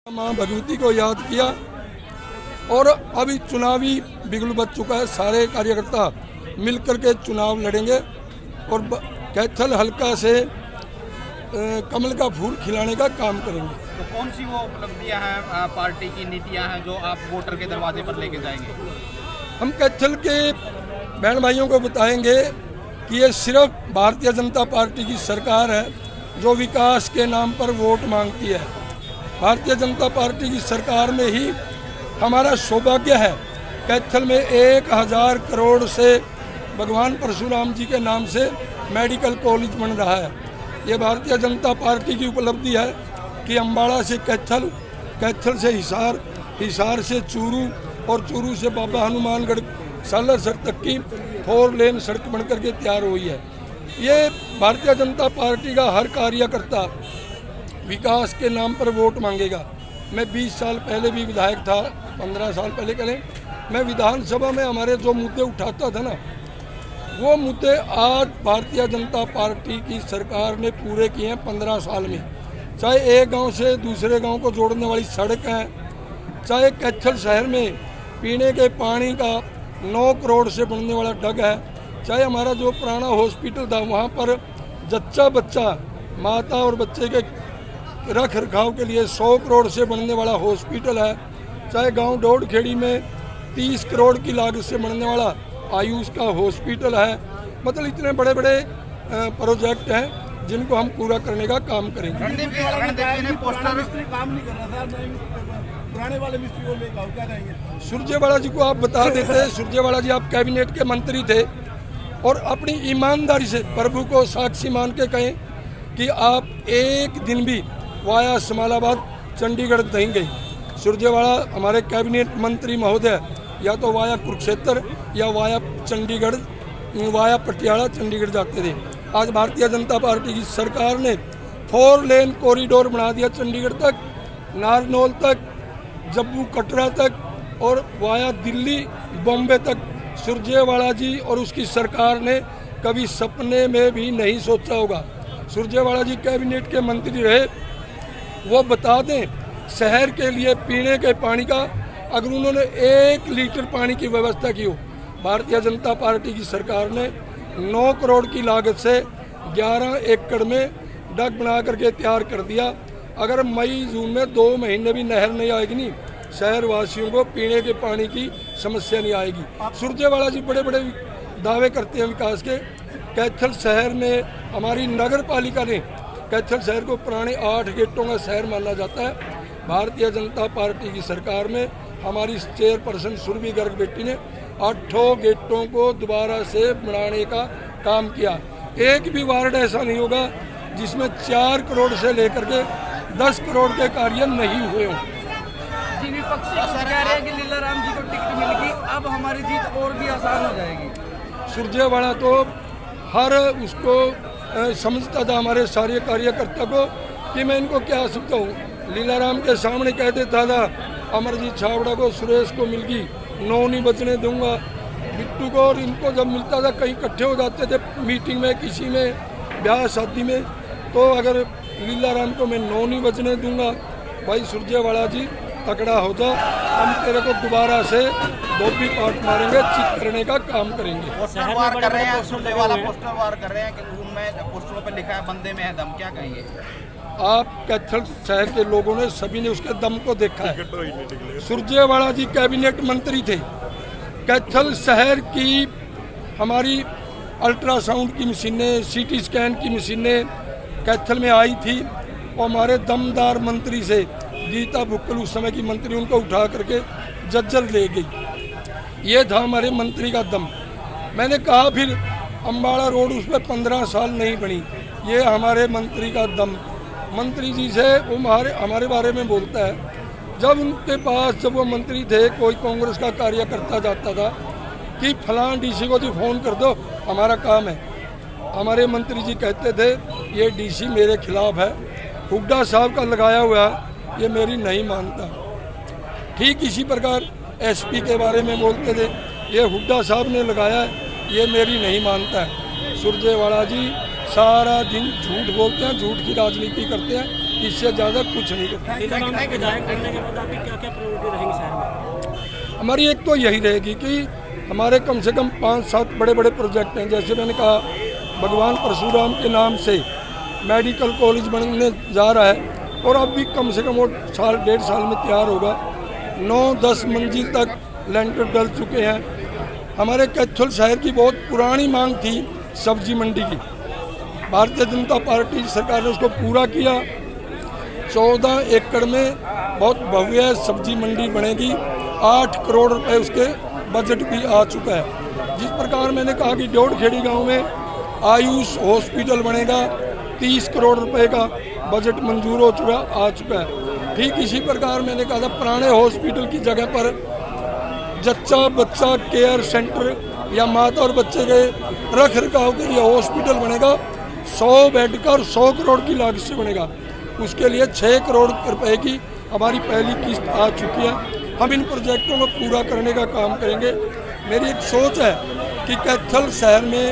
माँ भगवती को याद किया और अभी चुनावी बिगुल बच चुका है। सारे कार्यकर्ता मिलकर के चुनाव लड़ेंगे और कैथल हल्का से कमल का फूल खिलाने का काम करेंगे। तो कौन सी वो उपलब्धियां हैं, पार्टी की नीतियां हैं जो आप वोटर के दरवाजे पर लेके जाएंगे? हम कैथल के बहन भाइयों को बताएंगे कि ये सिर्फ भारतीय जनता पार्टी की सरकार है जो विकास के नाम पर वोट मांगती है। भारतीय जनता पार्टी की सरकार में ही हमारा सौभाग्य है। कैथल में 1000 करोड़ से भगवान परशुराम जी के नाम से मेडिकल कॉलेज बन रहा है। ये भारतीय जनता पार्टी की उपलब्धि है कि अम्बाड़ा से कैथल, कैथल से हिसार, हिसार से चूरू और चूरू से बाबा हनुमानगढ़ सालर सड़क तक की 4 लेन सड़क बनकर के तैयार हुई है। ये भारतीय जनता पार्टी का हर कार्यकर्ता विकास के नाम पर वोट मांगेगा। मैं 20 साल पहले भी विधायक था, 15 साल पहले करें, मैं विधानसभा में हमारे जो मुद्दे उठाता था ना, वो मुद्दे आज भारतीय जनता पार्टी की सरकार ने पूरे किए हैं 15 साल में। चाहे एक गांव से दूसरे गांव को जोड़ने वाली सड़क है, चाहे कैथल शहर में पीने के पानी का 9 करोड़ से बनने वाला डग है, चाहे हमारा जो पुराना हॉस्पिटल था वहाँ पर जच्चा बच्चा माता और बच्चे के रख रखाव के लिए 100 करोड़ से बनने वाला हॉस्पिटल है, चाहे गांव डोडखेड़ी में 30 करोड़ की लागत से बनने वाला आयुष का हॉस्पिटल है। मतलब इतने बड़े बड़े प्रोजेक्ट हैं जिनको हम पूरा करने का काम करेंगे। सुरजेवाला जी को आप बता देते हैं, सुरजेवाला जी आप कैबिनेट के मंत्री थे और अपनी ईमानदारी से प्रभु को साक्षी मान के कहें कि आप एक दिन भी वाया समालाबाद चंडीगढ़ नहीं गई। सुरजेवाला हमारे कैबिनेट मंत्री महोदय या तो वाया कुरुक्षेत्र या वाया चंडीगढ़, वाया पटियाला चंडीगढ़ जाते थे। आज भारतीय जनता पार्टी की सरकार ने 4 लेन कॉरिडोर बना दिया चंडीगढ़ तक, नारनौल तक, जम्मू कटरा तक और वाया दिल्ली बॉम्बे तक। सुरजेवाला जी और उसकी सरकार ने कभी सपने में भी नहीं सोचा होगा। सुरजेवाला जी कैबिनेट के मंत्री रहे, वो बता दें शहर के लिए पीने के पानी का अगर उन्होंने 1 लीटर पानी की व्यवस्था की हो। भारतीय जनता पार्टी की सरकार ने 9 करोड़ की लागत से 11 एकड़ में डग बना करके तैयार कर दिया। अगर मई जून में 2 महीने भी नहर नहीं आएगी नहीं, शहर वासियों को पीने के पानी की समस्या नहीं आएगी। सुरजेवाला जी बड़े बड़े दावे करते हैं विकास के। कैथल शहर में हमारी नगर पालिका ने कैथल शहर को पुराने 8 गेटों का शहर माना जाता है। भारतीय जनता पार्टी की सरकार में हमारी चेयरपर्सन सुरभि गर्ग बेटी ने 8 गेटों को दोबारा से बनाने का काम किया। एक भी वार्ड ऐसा नहीं होगा जिसमें 4 करोड़ से लेकर के 10 करोड़ के कार्य नहीं हुए हों। विपक्षी कह रहे हैं कि लीलाराम जी को टिकट मिल गई, अब हमारी जीत और भी आसान हो जाएगी। सुरजेवाला तो हर उसको समझता था, हमारे सारे कार्यकर्ता को, कि मैं इनको क्या समझाऊँ। लीलाराम के सामने कह देता था अमरजीत छाबड़ा को, सुरेश को मिल गई, 9 नहीं बचने दूंगा। बिट्टू को और इनको जब मिलता था कहीं इकट्ठे हो जाते थे मीटिंग में, किसी में ब्याह शादी में, तो अगर लीलाराम को मैं 9 नहीं बचने दूंगा। भाई सुरजेवाला जी तगड़ा हो जा, हम तेरे को दोबारा से धोबी पाट मारेंगे, चित करने का काम करेंगे। पोस्टर वार कर रहे हैं, सुरजेवाला पोस्टर वार कर रहे हैं कि उनमें पोस्टरों पर लिखा है बंदे में है दम, क्या कहेंगे आप? कैथल शहर के लोगों ने सभी ने उसके दम को देखा है। सुरजेवाला जी कैबिनेट मंत्री थे। कैथल शहर की हमारी अल्ट्रासाउंड की मशीनें, सीटी स्कैन की मशीनें कैथल में आई थी और हमारे दमदार मंत्री से गीता बुक्कल उस समय की मंत्री, उनको उठा करके जज्जर ले गई। ये था हमारे मंत्री का दम। मैंने कहा फिर अम्बाड़ा रोड उस पर 15 साल नहीं बनी, ये हमारे मंत्री का दम। मंत्री जी से वो हमारे बारे में बोलता है। जब उनके पास जब वो मंत्री थे, कोई कांग्रेस का कार्यकर्ता जाता था कि फलां डीसी को जी फ़ोन कर दो, हमारा काम है। हमारे मंत्री जी कहते थे ये डीसी मेरे खिलाफ है, हुड्डा साहब का लगाया हुआ है, ये मेरी नहीं मानता। ठीक इसी प्रकार एसपी के बारे में बोलते थे, ये हुड्डा साहब ने लगाया है, ये मेरी नहीं मानता है। सुरजेवाला जी सारा दिन झूठ बोलते हैं, झूठ की राजनीति करते हैं। इससे ज़्यादा कुछ नहीं करते। लीलाराम को विधायक बनने के बाद आपकी क्या क्या प्रायोरिटी रहेंगी शहर में? हमारी एक तो यही रहेगी कि हमारे कम से कम 5-7 बड़े बड़े प्रोजेक्ट हैं। जैसे मैंने कहा, भगवान परशुराम के नाम से मेडिकल कॉलेज बनने जा रहा है और अब भी कम से कम वो 1.5 साल में तैयार होगा। 9-10 मंजिल तक लेंटर डल चुके हैं। हमारे कैथल शहर की बहुत पुरानी मांग थी सब्जी मंडी की, भारतीय जनता पार्टी सरकार ने उसको पूरा किया। 14 एकड़ में बहुत भव्य सब्जी मंडी बनेगी। 8 करोड़ रुपए उसके बजट भी आ चुका है। जिस प्रकार मैंने कहा कि डोडखेड़ी गांव में आयुष हॉस्पिटल बनेगा, 30 करोड़ रुपए का बजट मंजूर आ चुका है। ठीक इसी प्रकार मैंने कहा था पुराने हॉस्पिटल की जगह पर जच्चा बच्चा केयर सेंटर या माता और बच्चे के रख रखाव के लिए हॉस्पिटल बनेगा। 100 बेड का और 100 करोड़ की लागत से बनेगा। उसके लिए 6 करोड़ रुपए की हमारी पहली किस्त आ चुकी है। हम इन प्रोजेक्टों को पूरा करने का काम करेंगे। मेरी एक सोच है कि कैथल शहर में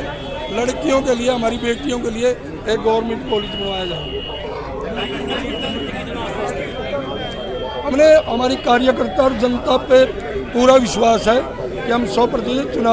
लड़कियों के लिए, हमारी बेटियों के लिए एक गवर्नमेंट कॉलेज बनवाया जाए। हमने हमारी कार्यकर्ता और जनता पे पूरा विश्वास है कि हम 100% चुनाव